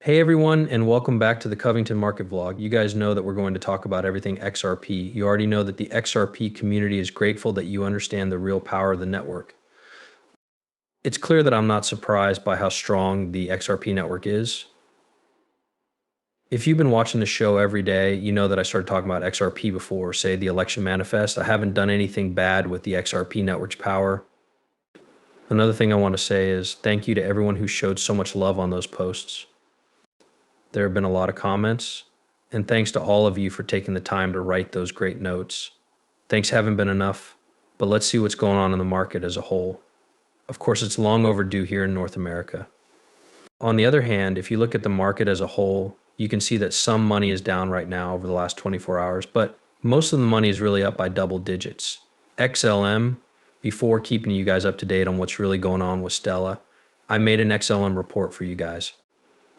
Hey everyone, and welcome back to the Covington Market Vlog. You guys know that we're going to talk about everything XRP. You already know that the XRP community is grateful that you understand the real power of the network. It's clear that I'm not surprised by how strong the XRP network is. If you've been watching the show every day, you know that I started talking about XRP before, say the election manifest. I haven't done anything bad with the XRP network's power. Another thing I want to say is thank you to everyone who showed so much love on those posts. There have been a lot of comments, and thanks to all of you for taking the time to write those great notes. Thanks haven't been enough, but let's see what's going on in the market as a whole. Of course, it's long overdue here in North America. On the other hand, if you look at the market as a whole, you can see that some money is down right now over the last 24 hours, but most of the money is really up by double digits. XLM, before keeping you guys up to date on what's really going on with Stella, I made an XLM report for you guys.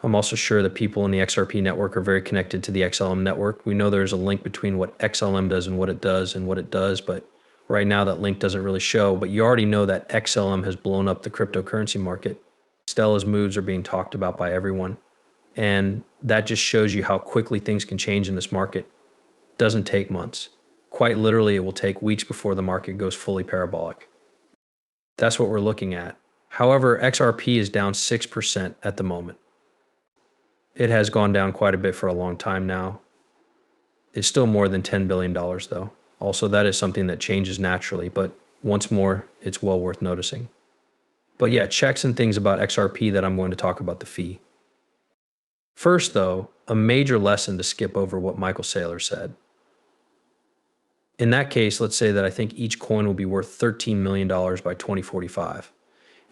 I'm also sure that people in the XRP network are very connected to the XLM network. We know there's a link between what XLM does and what it does, but right now that link doesn't really show. But you already know that XLM has blown up the cryptocurrency market. Stella's moves are being talked about by everyone. And that just shows you how quickly things can change in this market. It doesn't take months. Quite literally, it will take weeks before the market goes fully parabolic. That's what we're looking at. However, XRP is down 6% at the moment. It has gone down quite a bit for a long time now. It's still more than $10 billion though. Also, that is something that changes naturally, but once more, it's well worth noticing. But yeah, checks and things about XRP that I'm going to talk about the fee. First though, a major lesson to skip over what Michael Saylor said. In that case, let's say that I think each coin will be worth $13 million by 2045.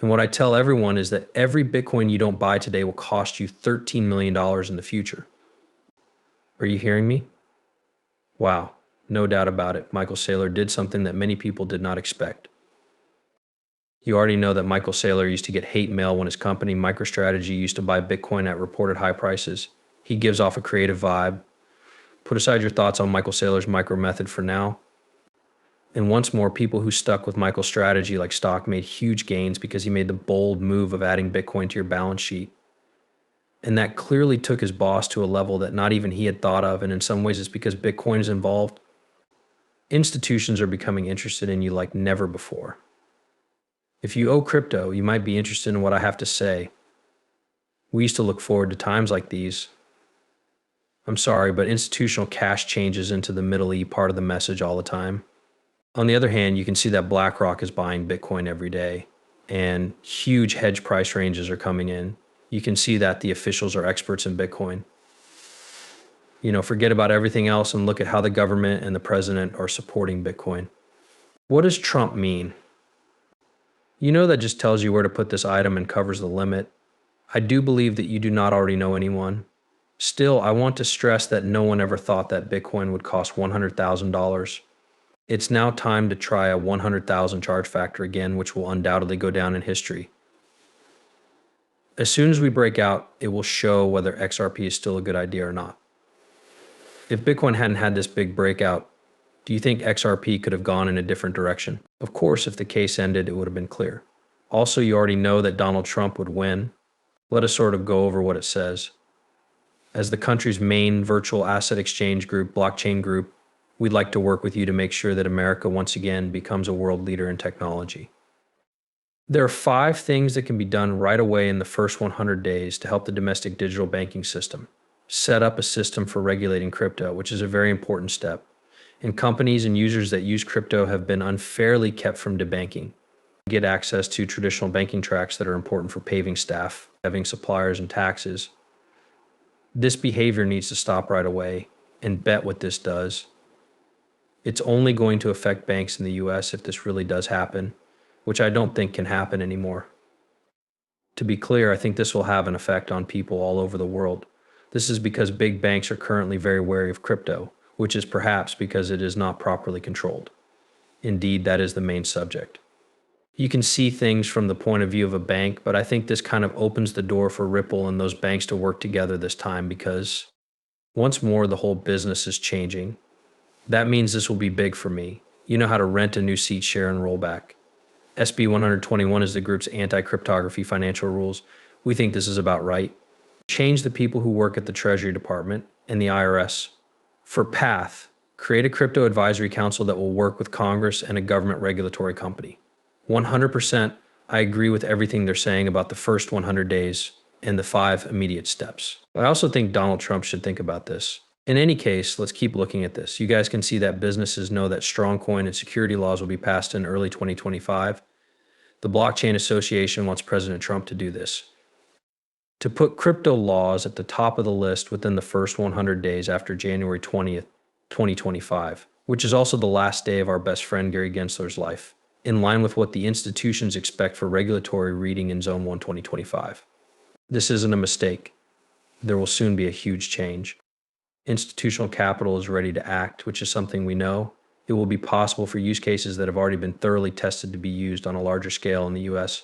And what I tell everyone is that every Bitcoin you don't buy today will cost you $13 million in the future. Are you hearing me? Wow, no doubt about it. Michael Saylor did something that many people did not expect. You already know that Michael Saylor used to get hate mail when his company, MicroStrategy, used to buy Bitcoin at reported high prices. He gives off a creative vibe. Put aside your thoughts on Michael Saylor's micro method for now. And once more, people who stuck with Michael's strategy like stock made huge gains because he made the bold move of adding Bitcoin to your balance sheet. And that clearly took his boss to a level that not even he had thought of, and in some ways it's because Bitcoin is involved. Institutions are becoming interested in you like never before. If you owe crypto, you might be interested in what I have to say. We used to look forward to times like these. I'm sorry, but institutional cash changes into the middle E part of the message all the time. On the other hand, you can see that BlackRock is buying Bitcoin every day, and huge hedge price ranges are coming in. You can see that the officials are experts in Bitcoin. Forget about everything else and look at how the government and the president are supporting Bitcoin. What does Trump mean? That just tells you where to put this item and covers the limit. I do believe that you do not already know anyone. Still, I want to stress that no one ever thought that Bitcoin would cost $100,000. It's now time to try a 100,000 charge factor again, which will undoubtedly go down in history. As soon as we break out, it will show whether XRP is still a good idea or not. If Bitcoin hadn't had this big breakout, do you think XRP could have gone in a different direction? Of course, if the case ended, it would have been clear. Also, you already know that Donald Trump would win. Let us sort of go over what it says. As the country's main virtual asset exchange group, blockchain group, we'd like to work with you to make sure that America once again becomes a world leader in technology. There are 5 things that can be done right away in the first 100 days to help the domestic digital banking system. Set up a system for regulating crypto, which is a very important step. And companies and users that use crypto have been unfairly kept from debanking. Get access to traditional banking tracks that are important for paving staff, having suppliers and taxes. This behavior needs to stop right away, and bet what this does. It's only going to affect banks in the US if this really does happen, which I don't think can happen anymore. To be clear, I think this will have an effect on people all over the world. This is because big banks are currently very wary of crypto, which is perhaps because it is not properly controlled. Indeed, that is the main subject. You can see things from the point of view of a bank, but I think this kind of opens the door for Ripple and those banks to work together this time because once more, the whole business is changing. That means this will be big for me. You know how to rent a new seat share and roll back. SB 121 is the group's anti-cryptography financial rules. We think this is about right. Change the people who work at the Treasury Department and the IRS. For Path, create a crypto advisory council that will work with Congress and a government regulatory company. 100%, I agree with everything they're saying about the first 100 days and the 5 immediate steps. I also think Donald Trump should think about this. In any case, let's keep looking at this. You guys can see that businesses know that strong coin and security laws will be passed in early 2025. The Blockchain Association wants President Trump to do this. To put crypto laws at the top of the list within the first 100 days after January 20th, 2025, which is also the last day of our best friend Gary Gensler's life, in line with what the institutions expect for regulatory reading in Zone 1 2025. This isn't a mistake. There will soon be a huge change. Institutional capital is ready to act, which is something we know. It will be possible for use cases that have already been thoroughly tested to be used on a larger scale in the US.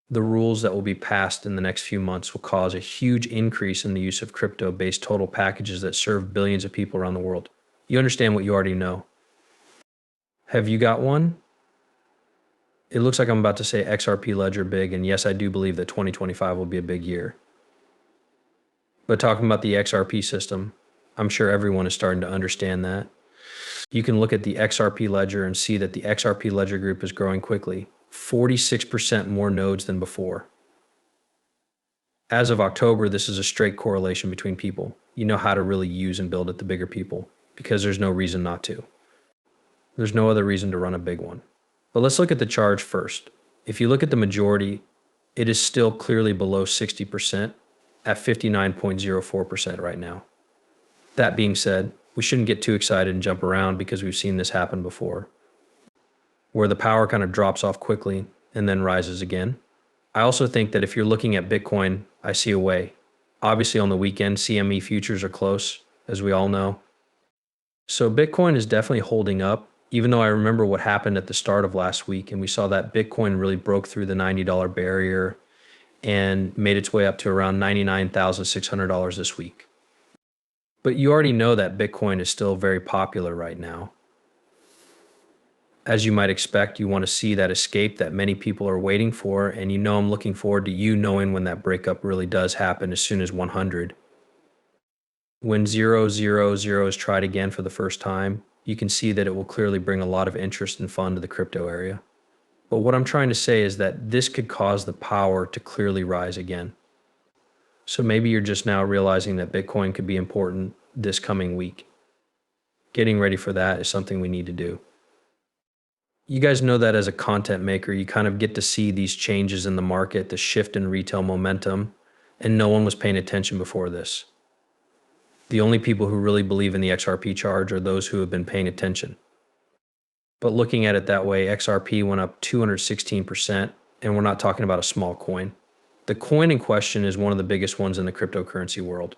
The rules that will be passed in the next few months will cause a huge increase in the use of crypto-based total packages that serve billions of people around the world. You understand what you already know. Have you got one? It looks like I'm about to say XRP ledger big, and yes, I do believe that 2025 will be a big year. But talking about the XRP system, I'm sure everyone is starting to understand that. You can look at the XRP ledger and see that the XRP ledger group is growing quickly, 46% more nodes than before. As of October, this is a straight correlation between people. You know how to really use and build at the bigger people, because there's no reason not to. There's no other reason to run a big one. But let's look at the charge first. If you look at the majority, it is still clearly below 60% at 59.04% right now. That being said, we shouldn't get too excited and jump around because we've seen this happen before, where the power kind of drops off quickly and then rises again. I also think that if you're looking at Bitcoin, I see a way. Obviously on the weekend, CME futures are close, as we all know. So Bitcoin is definitely holding up, even though I remember what happened at the start of last week, and we saw that Bitcoin really broke through the $90 barrier and made its way up to around $99,600 this week. But you already know that Bitcoin is still very popular right now. As you might expect, you want to see that escape that many people are waiting for, and you know I'm looking forward to you knowing when that breakup really does happen as soon as 100. When 000 is tried again for the first time, you can see that it will clearly bring a lot of interest and fun to the crypto area. But what I'm trying to say is that this could cause the power to clearly rise again. So maybe you're just now realizing that Bitcoin could be important this coming week. Getting ready for that is something we need to do. You guys know that as a content maker, you kind of get to see these changes in the market, the shift in retail momentum, and no one was paying attention before this. The only people who really believe in the XRP charge are those who have been paying attention. But looking at it that way, XRP went up 216%, and we're not talking about a small coin. The coin in question is one of the biggest ones in the cryptocurrency world.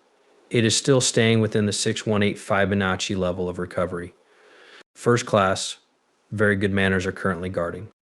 It is still staying within the 618 Fibonacci level of recovery. First class, very good manners are currently guarding.